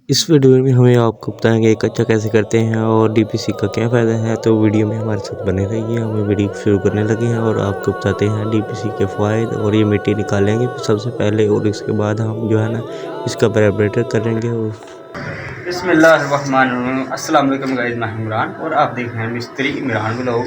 इस वीडियो में हमें आपको बताएंगे कच्चा कैसे करते हैं और डीपीसी का क्या फ़ायदा है। तो वीडियो में हमारे साथ बने रहिए। हमें वीडियो शुरू करने लगे हैं और आपको बताते हैं डीपीसी के फ़ायदे। और ये मिट्टी निकालेंगे सबसे पहले और इसके बाद हम जो है ना इसका वाइब्रेटर करेंगे। और बिस्मिल्लाहिर्रहमानिर्रहीम। अस्सलाम वालेकुम गाइस, मैं इमरान और आप देख रहे हैं मिस्त्री इमरान ब्लॉग।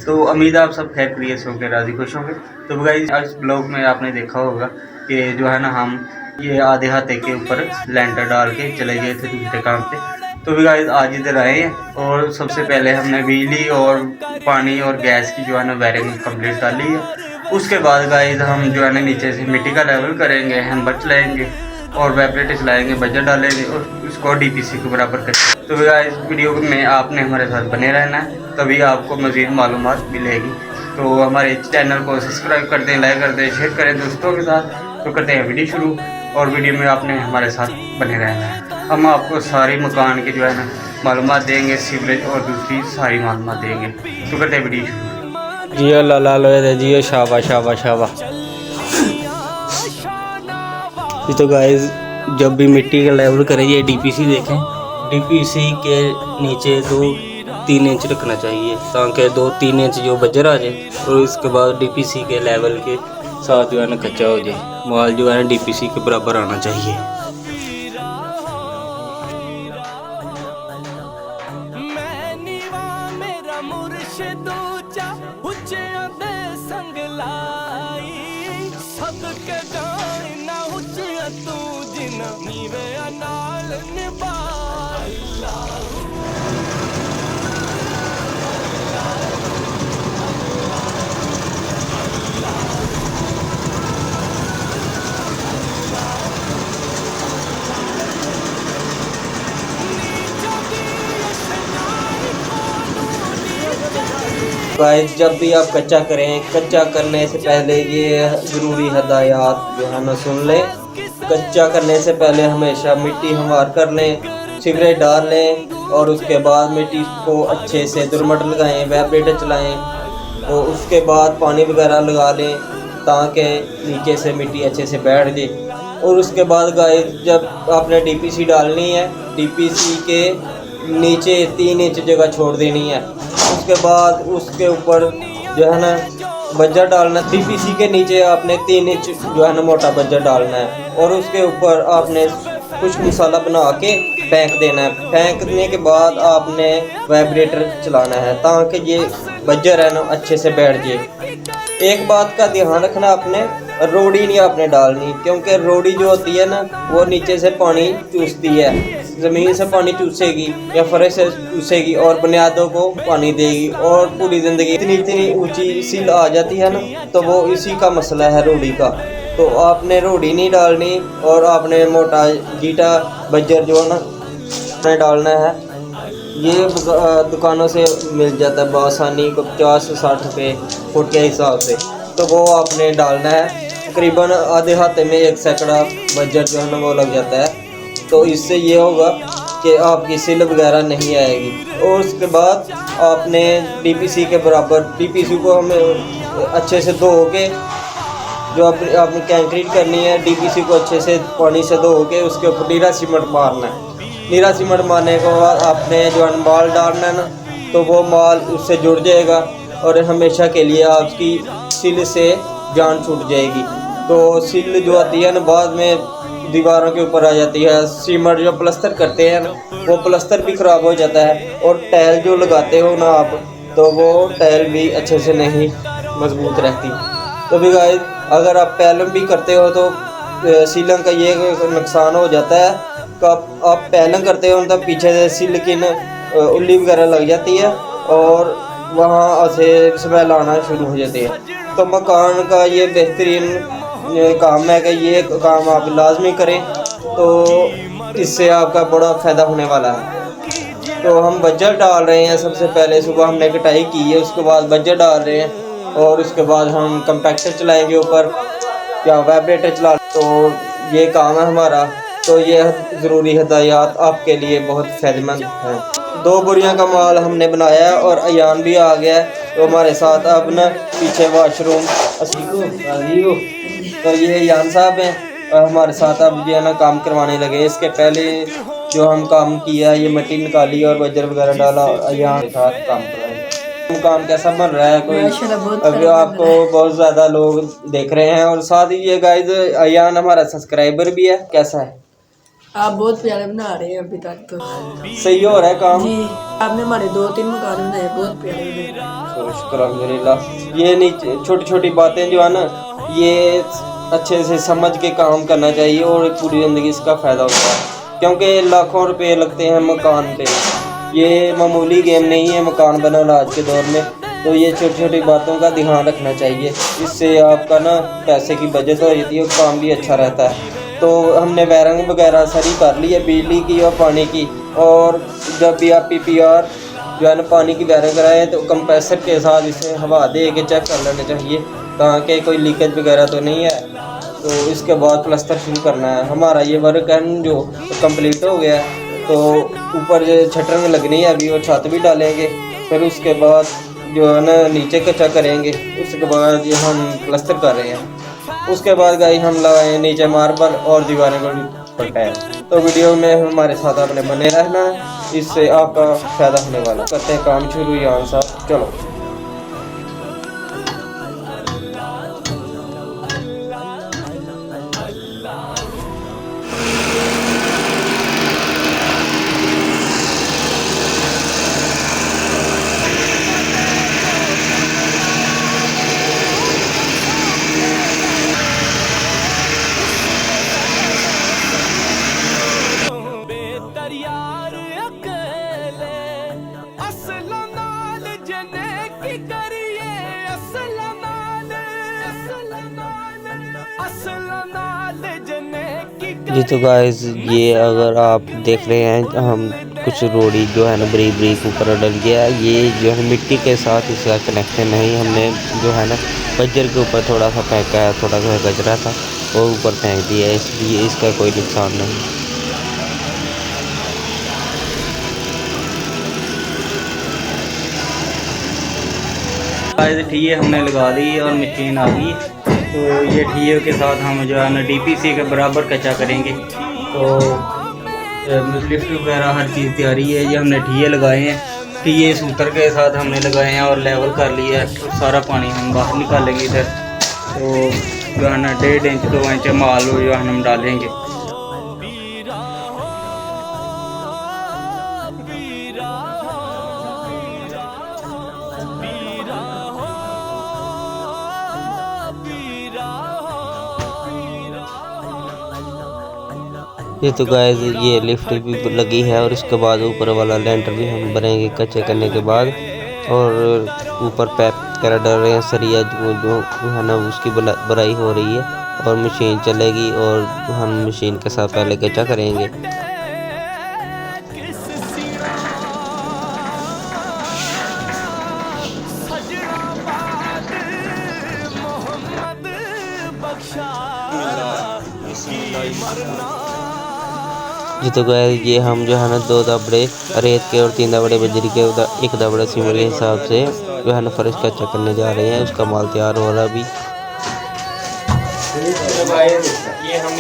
तो उम्मीद है आप सब खैर खैरियत होंगे, राज़ी खुश होंगे। तो गाइस आज ब्लॉग में आपने देखा होगा कि जो है ना हम ये आधे हाथे के ऊपर लेंटर डाल के चले गए थे दूसरे काम पे। तो भी गाइस आज इधर आए हैं और सबसे पहले हमने बिजली और पानी और गैस की जो है ना वायरिंग कंप्लीट कर ली है। उसके बाद गाइस हम जो है ना नीचे से मिट्टी का लेवल करेंगे, हैमर चलाएँगे और वाइब्रेटर चलाएँगे, बजट डालेंगे और उसको डीपीसी के बराबर करेंगे। तो गाइस वीडियो में आपने हमारे साथ बने रहना है, तभी आपको मज़ीद मालूमात मिलेगी। तो हमारे चैनल को सब्सक्राइब कर दें, लाइक कर दें, शेयर करें दोस्तों के साथ। तो करते हैं वीडियो शुरू और वीडियो में आपने हमारे साथ बने रहना है। हम आपको सारी मकान के जो है ना मालूमात देंगे, सीवरेज और दूसरी सारी मालूमात देंगे। तो करते हैं वीडियो शुरू। जियो लाला लोए जियो शाबा शाबा शाबा। तो गाइस जब भी मिट्टी का लेवल करें ये डीपीसी देखें, डीपीसी के नीचे 2-3 इंच रखना चाहिए ताकि 2-3 इंच जो बजर आ जाए और इसके बाद डीपीसी के लेवल के साथ जो है ना कच्चा हो जाए। माल जो है ना डीपीसी के बराबर आना चाहिए। गाइस जब भी आप कच्चा करें, कच्चा करने से पहले ये ज़रूरी हदायत जो है ना सुन लें। कच्चा करने से पहले हमेशा मिट्टी हमवार कर लें, सीवरेज डाल लें और उसके बाद मिट्टी को अच्छे से दुरमट लगाएं, वाइब्रेटर चलाएं और उसके बाद पानी वगैरह लगा लें ताकि नीचे से मिट्टी अच्छे से बैठ जाए। और उसके बाद गाइस जब आपने डीपीसी डालनी है, डीपीसी के नीचे 3 इंच जगह छोड़ देनी है। उसके बाद उसके ऊपर जो है ना बज्जर डालना, डीपीसी के नीचे आपने 3 इंच जो है ना मोटा बज्जर डालना है और उसके ऊपर आपने कुछ मसाला बना के फेंक देना है। फेंकने के बाद आपने वाइब्रेटर चलाना है ताकि ये बज्जर है ना अच्छे से बैठ जाए। एक बात का ध्यान रखना, आपने रोड़ी नहीं आपने डालनी, क्योंकि रोड़ी जो होती है ना वो नीचे से पानी चूसती है, ज़मीन से पानी चूसेगी या फर्श से चूसेगी और बुनियादों को पानी देगी और पूरी ज़िंदगी इतनी ऊंची सिल आ जाती है ना। तो वो इसी का मसला है रोड़ी का। तो आपने रोड़ी नहीं डालनी और आपने मोटा गीटा बज्जर जो है ना डालना है। ये दुकानों से मिल जाता है बआसानी को 50 से 60 रुपये फुट के हिसाब से। तो वो आपने डालना है। तकरीबन आधे हाथे में 1 सैकड़ा बजट जो है ना वो लग जाता है। तो इससे ये होगा कि आपकी सिल वगैरह नहीं आएगी। और उसके बाद आपने डीपीसी के बराबर, डीपीसी को हमें अच्छे से धो के जो आपने कंक्रीट करनी है, डीपीसी को अच्छे से पानी से धो के उसके ऊपर नीरा सीमेंट मारना है। नीरा सीमेंट मारने के बाद आपने जो माल डालना है ना, तो वो माल उससे जुड़ जाएगा और हमेशा के लिए आपकी सिल से जान छूट जाएगी। तो सिल जो आती है ना बाद में दीवारों के ऊपर आ जाती है। सीमेंट जो प्लस्तर करते हैं ना वो प्लस्तर भी ख़राब हो जाता है और टाइल जो लगाते हो ना आप, तो वो टाइल भी अच्छे से नहीं मजबूत रहती। तो भी गाइस अगर आप पैलम भी करते हो तो सीलन का ये नुकसान हो जाता है कि आप पैलम करते हो तो पीछे से सिल की उल्ली वगैरह लग जाती है और वहाँ से स्मेल आना शुरू हो जाती है। तो मकान का ये बेहतरीन काम है कि ये काम आप लाजमी करें, तो इससे आपका बड़ा फ़ायदा होने वाला है। तो हम बज्जर डाल रहे हैं। सबसे पहले सुबह हमने कटाई की है, उसके बाद बज्जर डाल रहे हैं और उसके बाद हम कंपैक्टर चलाएंगे ऊपर या वाइब्रेटर चला। तो ये काम है हमारा। तो ये ज़रूरी हदायत आपके लिए बहुत फ़ायदेमंद है। 2 बोरियां का माल हमने बनाया है और अयान भी आ गया है। तो हमारे साथ अब ना पीछे वाशरूम तो ये अयान साहब हैं और हमारे साथ अब जो है ना काम करवाने लगे। इसके पहले जो हम काम किया, ये मिट्टी निकाली और बजर वगैरह डाला, यहाँ के साथ काम कर रहे हैं। काम कैसा बन रहा है कोई अभी आपको बहुत ज्यादा लोग देख रहे हैं, और साथ ही ये गाइस अयान हमारा सब्सक्राइबर भी है। कैसा है? आप बहुत प्यारे बना रहे हैं अभी तक तो। सही हो रहा है काम जी, आपने हमारे 2-3 मकान बनाए, बहुत प्यारे बने। शुक्र अल्हम्दुलिल्लाह। ये नहीं छोटी छोटी बातें जो है ना, ये अच्छे से समझ के काम करना चाहिए और पूरी ज़िंदगी इसका फ़ायदा होता है, क्योंकि लाखों रुपए लगते हैं मकान पे। ये मामूली गेम नहीं है मकान बनाना आज के दौर में। तो ये छोटी छोटी बातों का ध्यान रखना चाहिए, इससे आपका ना पैसे की बचत हो जाती है और काम भी अच्छा रहता है। तो हमने वायरिंग वगैरह सारी कर ली है, बिजली की और पानी की। और जब भी आप PPR जो है ना पानी की वायरिंग कराएं तो कंप्रेसर के साथ इसे हवा दे के चेक कर लेना चाहिए ताकि कोई लीकेज वगैरह तो नहीं है। तो इसके बाद प्लास्टर शुरू करना है। हमारा ये वर्क है जो कंप्लीट हो गया है, तो ऊपर जो छटरंग लगनी है अभी, और छत भी डालेंगे। फिर उसके बाद जो है ना नीचे कच्चा करेंगे, उसके बाद ये हम प्लास्टर कर रहे हैं। उसके बाद गाई हम लगाए नीचे मार्बल और दीवारें पर टाइल। तो वीडियो में हमारे साथ आपने बने रहना, इससे आपका फ़ायदा होने वाला। करते हैं काम शुरू यहाँ साहब, चलो। जी तो गाइस, ये अगर आप देख रहे हैं हम कुछ रोड़ी जो है ना बरीक बरीक ऊपर डल गया। ये जो है मिट्टी के साथ इसका कनेक्शन नहीं, हमने जो है ना बजर के ऊपर थोड़ा सा फेंका है, थोड़ा सा कचरा था वो ऊपर फेंक दिया है, इसलिए इसका कोई नुकसान नहीं। ठिये हमने लगा दी और मशीन आ गई। तो ये ठिये के साथ हम जो है ना DPC के बराबर कच्चा करेंगे। तो लिफ्ट वगैरह हर चीज़ तैयारी है। ये हमने ठिये लगाए हैं, ठिये सूतर के साथ हमने लगाए हैं और लेवल कर लिया है। तो सारा पानी हम बाहर निकालेंगे इधर। तो जो है ना 1.5 इंच 2 इंच माल जो है हम डालेंगे। ये तो गाइस, ये लिफ्ट भी लगी है और इसके बाद ऊपर वाला लेंटर भी हम भरेंगे कच्चे करने के बाद। और ऊपर पैप वगैरह डल रहे हैं, सरिया जो है ना उसकी भराई हो रही है और मशीन चलेगी और हम मशीन के साथ पहले कच्चा करेंगे। जी तो गाइस, ये हम जो है ना 2 दबड़े रेत के और 3 दबड़े बजरी के, 1 दबड़ा सीमेंट के हिसाब से जो है ना फर्श कच्चा करने जा रहे हैं। उसका माल तैयार हो रहा अभी। ये हम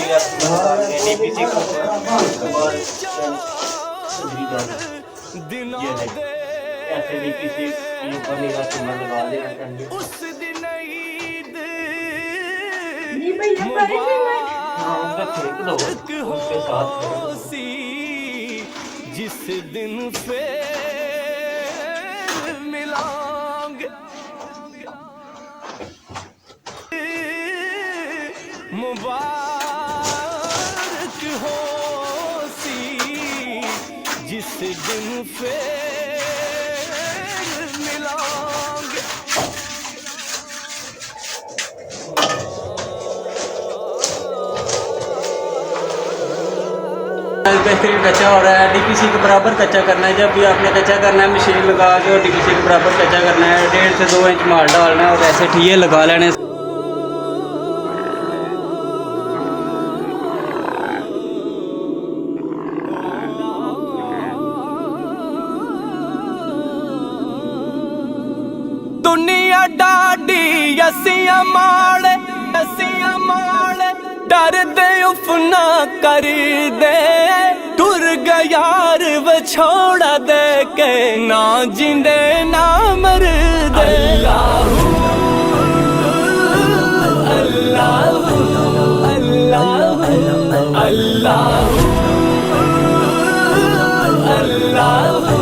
जिस दिन फिर मिलांगे, मुबारक हो सी जिस दिन फिर मिलांगे। बेहतरीन कच्चा हो रहा है। DPC के बराबर कच्चा करना है। जब भी आपने कच्चा करना है मशीन लगा के और DPC के बराबर कच्चा करना है। 1.5 से 2 इंच माल डालना है और ऐसे ठिये लगा लेने। दुनिया डाडी असिया माड़े डर दे उफना कर दे। टुर गयार व छोड़ा दे के ना जिंदे ना मर दे अल्लाहू अल्लाहू अल्लाहू अल्लाहू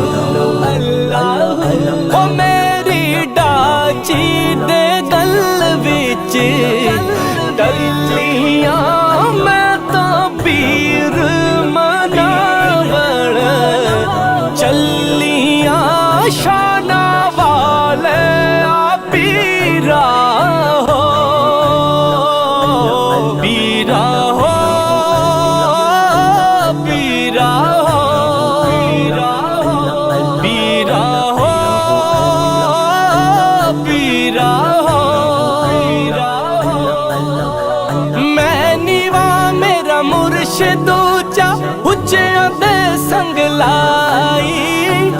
अल्लाहू ओ मेरी डाची दे गल विच टलियां मैं तो पीर मनावण चलियां शाना वाले आ पीरा हो पीरा हो पीरा हो पीरा हो पीरा हो मैं नीवा मेरा मुर्शिद ऊंचा उच्चियां दे संग लाई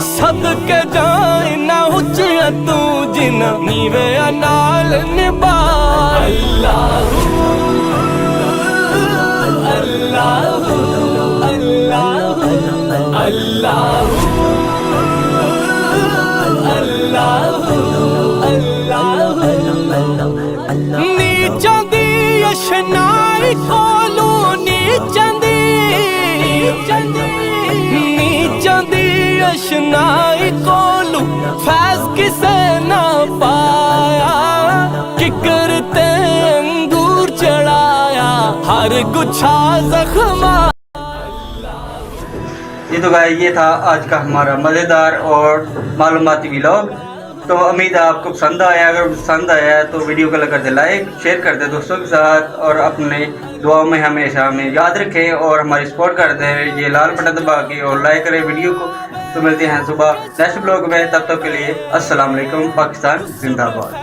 सदके जाए ना उच्चियां तू जिन नीवे नाल निभाई अल्लाहू अल्लाहू अल्लाहू अल्लाहू अल्लाहू अल्लाहू नीचां दी अशनाई कोलू नीचां दी अशनाई कोलू फैज किसे ना पाया किकर ते अंगूर चढ़ाया हर गुच्छा जख्मा। ये तो गाइस ये था आज का हमारा मज़ेदार और मालूमाती व्लॉग। तो उम्मीद है आपको पसंद आया। अगर पसंद आया तो वीडियो को कर दे लाइक, शेयर कर दे दोस्तों के साथ और अपने दुआओं में हमेशा हमें याद रखें और हमारी सपोर्ट कर दें। ये लाल बटन दबा के और लाइक करें वीडियो को। तो मिलते हैं सुबह नेक्स्ट ब्लॉग में, तब तक के लिए अस्सलाम वालेकुम। पाकिस्तान जिंदाबाद।